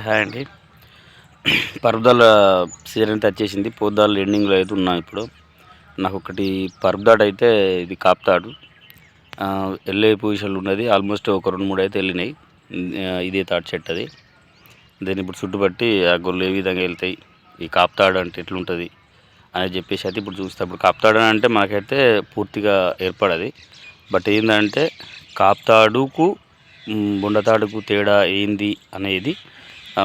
Hi అండి. పరుపుదాల season అయితే వచ్చేసింది. పోద్దాలు ఎండింగ్లో అయితే ఉన్నాం ఇప్పుడు. నాకు ఒకటి పరుపుదాడు అయితే ఇది కాపుతాడు వెళ్ళే పొజిషన్లో ఉన్నది. ఆల్మోస్ట్ ఒక 2-3 అయితే వెళ్ళినాయి. ఇదే తాడు చెట్టు అది. దీన్ని ఇప్పుడు చుట్టుపట్టి ఆ గొర్రెలు ఏ విధంగా వెళ్తాయి, ఈ కాపుతాడు అంటే ఎట్లుంటుంది అని చెప్పేసి అయితే ఇప్పుడు చూస్తే, ఇప్పుడు కాపుతాడు అంటే మనకైతే పూర్తిగా ఏర్పడది. బట్ ఏంటంటే కాపుతాడుకు బుండతాడుకు తేడా ఏంది అనేది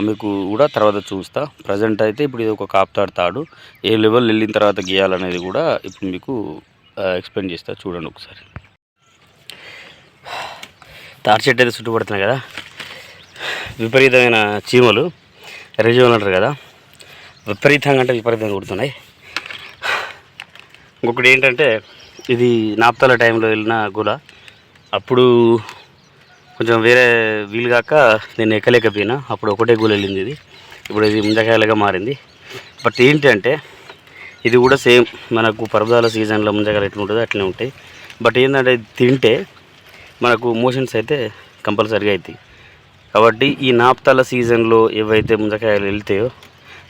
మీకు కూడా తర్వాత చూస్తా. ప్రజెంట్ అయితే ఇప్పుడు ఇది ఒక కాపుతాడు తాడు, ఏ లెవెల్ వెళ్ళిన తర్వాత గీయాలనేది కూడా ఇప్పుడు మీకు ఎక్స్ప్లెయిన్ చేస్తా. చూడండి ఒకసారి. తాడు చెట్టు అయితే చుట్టుపడుతున్నాయి కదా, విపరీతమైన చీమలు, ఎర్రజీవులు అంటారు కదా, విపరీతంగా అంటే విపరీతంగా కుడుతున్నాయి. ఇంకొకటి ఏంటంటే ఇది నాప్తాల టైంలో వెళ్ళిన గుల, అప్పుడు కొంచెం వేరే వీలు కాక నేను ఎక్కలేకపోయినా, అప్పుడు ఒకటే గూలు వెళ్ళింది. ఇది ఇప్పుడు ఇది ముంజకాయలుగా మారింది. బట్ ఏంటంటే ఇది కూడా సేమ్ మనకు పర్వతాల సీజన్లో ముంజకాయలు ఎట్లా ఉంటుందో అట్లనే ఉంటాయి. బట్ ఏంటంటే తింటే మనకు మోషన్స్ అయితే కంపల్సరీగా అవుతాయి. కాబట్టి ఈ నాప్తాల సీజన్లో ఏవైతే ముంజకాయలు వెళ్తాయో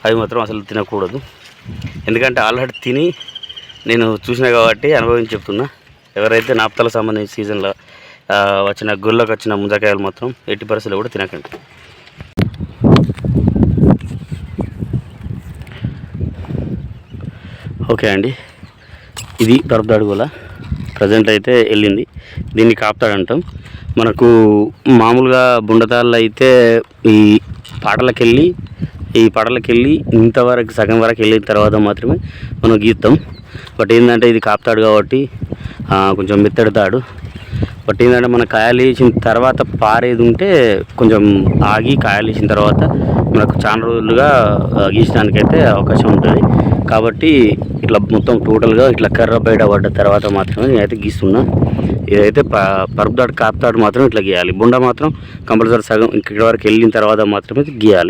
అవి మాత్రం అసలు తినకూడదు. ఎందుకంటే ఆల్రెడీ తిని నేను చూసిన కాబట్టి అనుభవించి చెప్తున్నా. ఎవరైతే నాప్తాలకు సంబంధించిన సీజన్లో వచ్చిన గుళ్ళకు వచ్చిన ముంజకాయలు మాత్రం ఎట్టి పరిస్థితుల్లో కూడా తినకండి. ఓకే అండి, ఇది పరుపుదాడు గోల. ప్రజెంట్ అయితే వెళ్ళింది. దీన్ని కాపుతాడు అంటాం. మనకు మామూలుగా బుండతాళ్ళు అయితే ఈ పాటలకెళ్ళి ఇంతవరకు సగం వరకు వెళ్ళిన తర్వాత మాత్రమే మనం గీస్తాం. బట్ ఏంటంటే ఇది కాపుతాడు కాబట్టి కొంచెం మెత్తడతాడు. బట్ ఏంటంటే మన కాయలు వేసిన తర్వాత పారేది ఉంటే కొంచెం ఆగి కాయలు వేసిన తర్వాత మనకు చాలా రోజులుగా గీసడానికైతే అవకాశం ఉంటుంది. కాబట్టి ఇట్లా మొత్తం టోటల్గా ఇట్లా కర్ర బయట పడ్డ తర్వాత మాత్రమే నేనైతే గీస్తున్నా. ఇదైతే పరుపుదాడు కాపుతాడు మాత్రం ఇట్లా గీయాలి. బుండ మాత్రం కంపల్సరీ సగం ఇక్కడ వరకు వెళ్ళిన తర్వాత మాత్రమే గీయాలి.